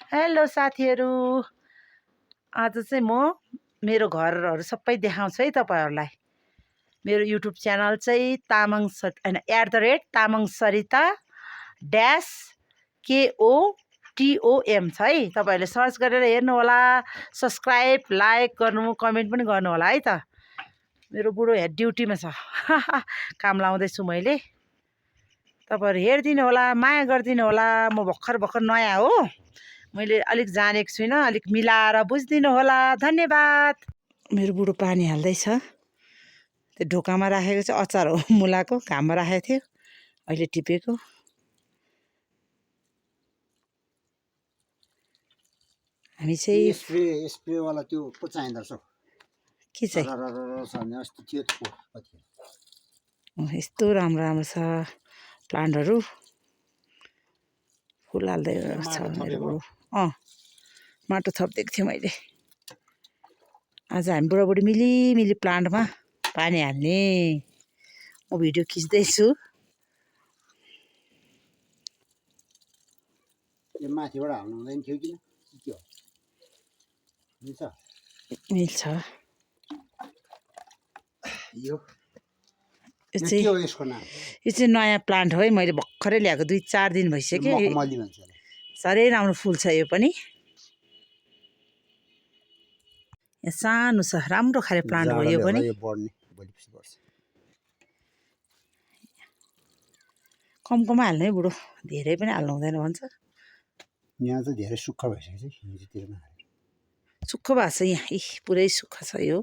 Hello साथीहरू, आज चाहिँ म मेरो घरहरू सबै देखाउँछु है तपाईहरुलाई। मेरो युट्युब च्यानल चाहिँ तामाङ सरिता ड्यास KOTOM छ है। तपाईहरुले सर्च गरेर हेर्नु होला, सब्स्क्राइब, लाइक गर्नु, कमेन्ट पनि गर्नु होला है त। मेरो बुढो यहाँ ड्युटीमा छ काम लाउँदैछु मैले। तपाईहरु हेर्दिनु होला, माया गर्दिनु होला। म भर्खर नयाँ हो, मैले अलिक जानेको छुइनँ, अलिक मिलाएर बुझ्दिनु होला। धन्यवाद। मेरो बुढो पानी हाल्दैछ। त्यो ढोकामा राखेको चाहिँ अचार हो, मुलाको घाममा राखेको थियो, अहिले टिपेको। हामी चाहिँ स्प्रे वाला त्यो पो चाहिँदो रहेछ के चाहिँ यस्तो राम्रो राम्रो छ प्लान्टहरू। फुल हाल्दै छ मेरो बुढो। माटो थपिदिएको थियो मैले। आज हामी बुढाबुढी मिली प्लान्टमा पानी हाल्ने। म भिडियो खिच्दैछु। यो माथिबाट हाल्नु हुँदैन थियो किन? के हो? मिल्छ। यो चाहिँ नयाँ प्लान्ट हो है, मैले भर्खरै ल्याएको, 2-4 दिन भइसक्यो। साह्रै राम्रो फुल छ यो पनि। यहाँ सानो छ, राम्रो खाले प्लान्ट हो यो पनि। कम हाल्नु है बुढो, धेरै पनि हाल्नु हुँदैन भन्छ। यहाँ चाहिँ धेरै सुक्खा भइसकेको छ, हिजोतिरमा सुक्खा भएको छ यहाँ, पुरै सुक्खा छ यो।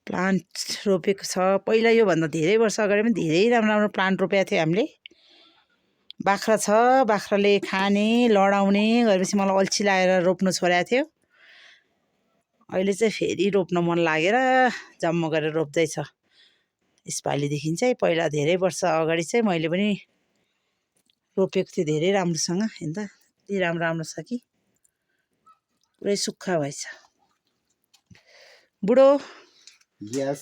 प्लान्ट रोपेको छ पहिला, योभन्दा धेरै वर्ष अगाडि पनि धेरै राम्रो प्लान्ट रोपेको थियो हामीले। बाख्रा छ, बाख्राले खाने लडाउने गरेपछि मलाई अल्छी लागेर रोप्नु छोडेको थियो। अहिले चाहिँ फेरि रोप्न मन लागेर जम्मा गरेर रोप्दैछ यसपालिदेखि चाहिँ। पहिला धेरै वर्ष अगाडि चाहिँ मैले पनि रोपेको थिएँ धेरै राम्रोसँग। हेर्नु त यति राम्रो छ कि पुरै सुक्खा भएछ। बुढो यस,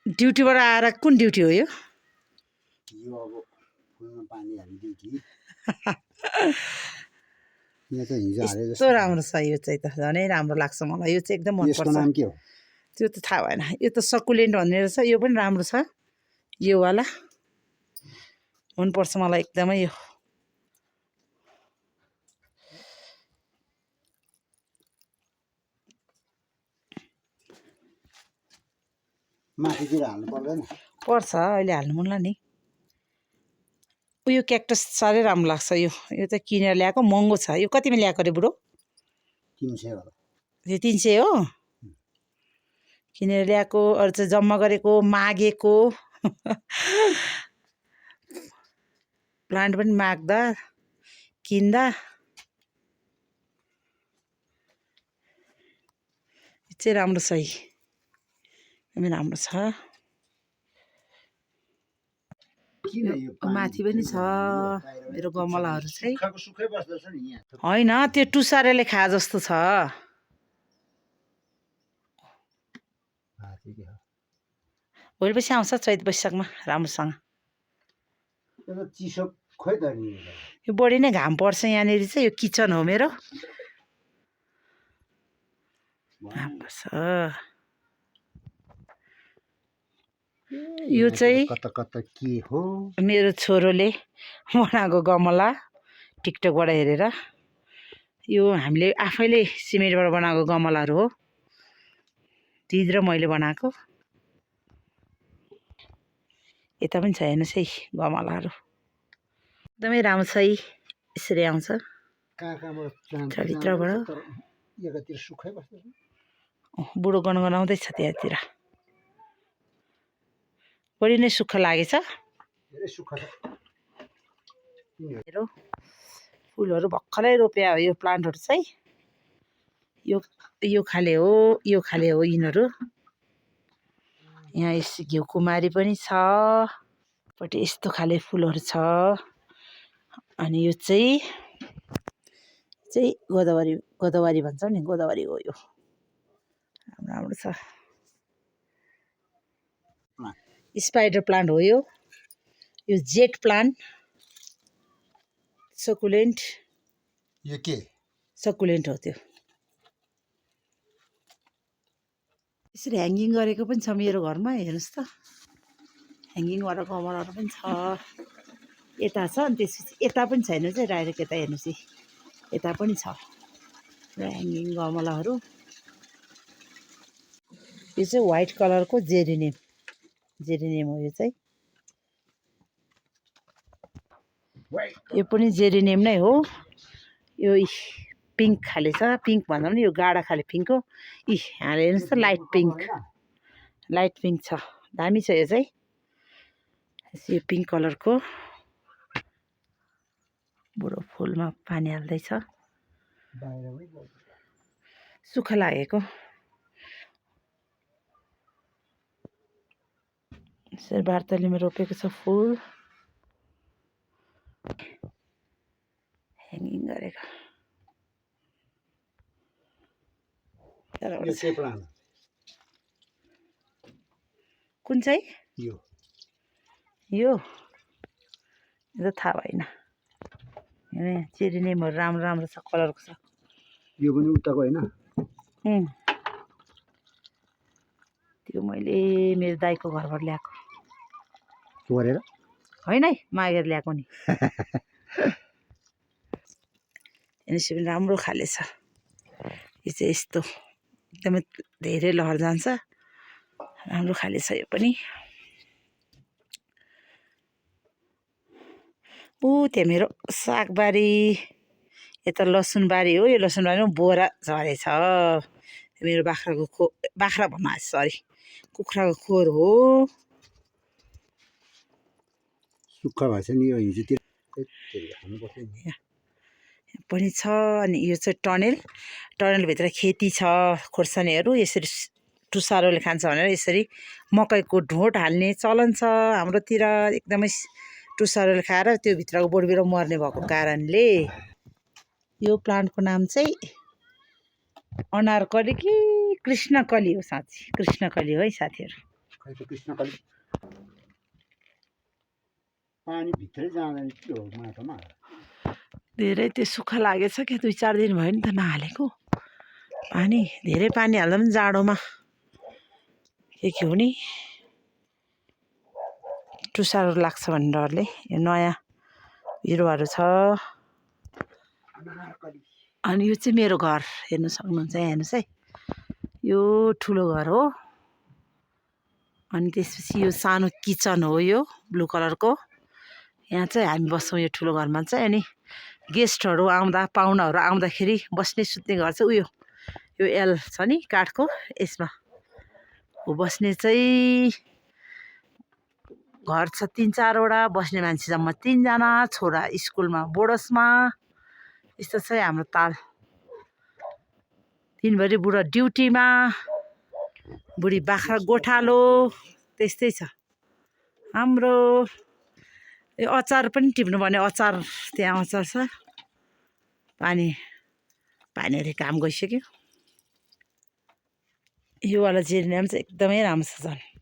ड्युटीबाट आएर कुन ड्युटी हो यो? अब फुलमा पानी हाल्ने ड्युटी। यस्तो राम्रो छ यो चाहिँ, त झनै राम्रो लाग्छ मलाई। यो चाहिँ एकदम मनपर्छ। नाम के हो? त्यो त थाहा भएन। यो त सकुलेन्ट भन्ने रहेछ, यो पनि राम्रो छ। यो वाला मनपर्छ मलाई एकदमै यो। माथितिर हाल्नु पर्दैन? पर्छ, अहिले हाल्नु मुला नि। उयो क्याक्टस साह्रै राम्रो लाग्छ यो। यो त किनेर ल्याएको, महँगो छ। यो कतिमा ल्याएको रे बुढो? 300 होला। यो 300 हो? किनेर ल्याएको। अरू चाहिँ जम्मा गरेको, मागेको। प्लान्ट पनि माग्दा किन्दा। यो चाहिँ राम्रो छ, एकदमै राम्रो छ। माथि पनि छ मेरो गमलाहरू चाहिँ। होइन, त्यो टुसारेले खाए जस्तो छ। भोलिपछि आउँछ चैत वैशाखमा राम्रोसँग। यो बढी नै घाम पर्छ यहाँनिर चाहिँ। यो किचन हो मेरो। घाम पर्छ। यो चाहिँ कता के हो? मेरो छोरोले बनाएको गमला, टिकटकबाट हेरेर। यो हामीले आफैले सिमेन्टबाट बनाएको गमलाहरू हो, दिदी र मैले बनाएको। यता पनि छ हेर्नुहोस् है गमलाहरू, एकदमै राम्रो छ है। यसरी आउँछ भित्रबाट। बुढो गनगनाउँदैछ त्यहाँतिर। बढी नै सुक्खा लागेछ। फुलहरू भर्खरै रोपे हो यो प्लान्टहरू चाहिँ। यो खाले हो, यो खाले हो यिनीहरू। यहाँ यस घिउकुमारी पनि छ, पट्टि यस्तो खाले फुलहरू छ। अनि यो चाहिँ गोदावरी भन्छौँ नि, गोदावरी हो यो। राम्रो छ। स्पाइडर प्लान्ट हो यो। यो जेट प्लान्ट सकुलेन्ट यो के सकुलेन्ट हो त्यो। यसरी ह्याङ्गिङ गरेको पनि छ मेरो घरमा, हेर्नुहोस् त। ह्याङ्गिङ गरेर कभरहरू पनि छ। यता छ, अनि त्यसपछि यता पनि छैन चाहिँ डाइरेक्ट यता हेर्नुहोस् है, यता पनि छ र ह्याङ्गिङ गमलाहरू। यो चाहिँ व्हाइट कलरको जेरिनियम हो यो चाहिँ। यो पनि जेरिनियम नै हो। यो पिङ्क खाले छ, पिङ्क भन्दा पनि यो गाढा खाले पिङ्क हो। यहाँ हेर्नुहोस् त, लाइट पिङ्क छ, दामी छ यो चाहिँ। यो पिङ्क कलरको बुढो फुलमा पानी हाल्दैछ, सुक्खा लागेको। यसरी बार्तलीमा रोपेको छ फुल, ह्याङ्गिङ गरेको। कुन चाहिँ यो त थाहा भएन। जेरिनियमहरू राम्रो राम्रो छ, कलरको छ। यो पनि उताको होइन? त्यो मैले मेरो दाइको घरबाट ल्याएको चोरेर होइन है, मागेर ल्याएको नि। यसो पनि राम्रो खाले छ। यो चाहिँ यस्तो एकदमै धेरै लहर जान्छ, राम्रो खाले छ यो पनि। त्यहाँ मेरो सागबारी, यता लसुनबारी हो। यो लसुनबारीमा बोरा झरेछ। मेरो बाख्रा भन्नु सरी, कुखुराको खोर हो। सुक्खा भएछ नि यो हिजोतिर पनि छ। अनि यो चाहिँ टनेलभित्र खेती छ, खोर्सानीहरू यसरी टुसारोले खान्छ भनेर यसरी मकैको ढोँट हाल्ने चलन छ हाम्रोतिर। एकदमै टुसारोले खाएर त्यो भित्रको बोटबिरुवा मर्ने भएको कारणले। यो प्लान्टको नाम चाहिँ अनारकली कि कृष्णकली हो, साँच्ची कृष्णकली हो है साथीहरू। पानी भित्रै जाँदैन के हो माटोमा? धेरै त्यो सुक्खा लागेछ क्या, 2-4 दिन भयो नि त नहालेको पानी। धेरै पानी हाल्दा पनि जाडोमा के हो नि, टुसारो लाग्छ भन्ने डरले। यो नयाँ बिरुवाहरू छ। अनि यो चाहिँ मेरो घर, हेर्नु सक्नुहुन्छ, यहाँ हेर्नुहोस् है, यो ठुलो घर हो। अनि त्यसपछि यो सानो किचन हो, यो ब्लू कलरको। यहाँ चाहिँ हामी बस्छौँ यो ठुलो घरमा चाहिँ। अनि गेस्टहरू आउँदा, पाहुनाहरू आउँदाखेरि बस्ने सुत्ने घर चाहिँ यो एल छ नि काठको, यसमा हो बस्ने चाहिँ घर छ। 3-4वटा, बस्ने मान्छे जम्मा 3 जना, छोरा स्कुलमा बोर्डर्समा। यस्तो चाहिँ हाम्रो ताल। दिनभरि बुढा ड्युटीमा, बुढी बाख्रा गोठालो, त्यस्तै छ हाम्रो। यो अचार पनि टिप्नु पर्ने, अचार त्यहाँ अचार छ। पानीले काम गइसक्यो। यो वाला जेरिनियम चाहिँ एकदमै राम्रो छ झन्।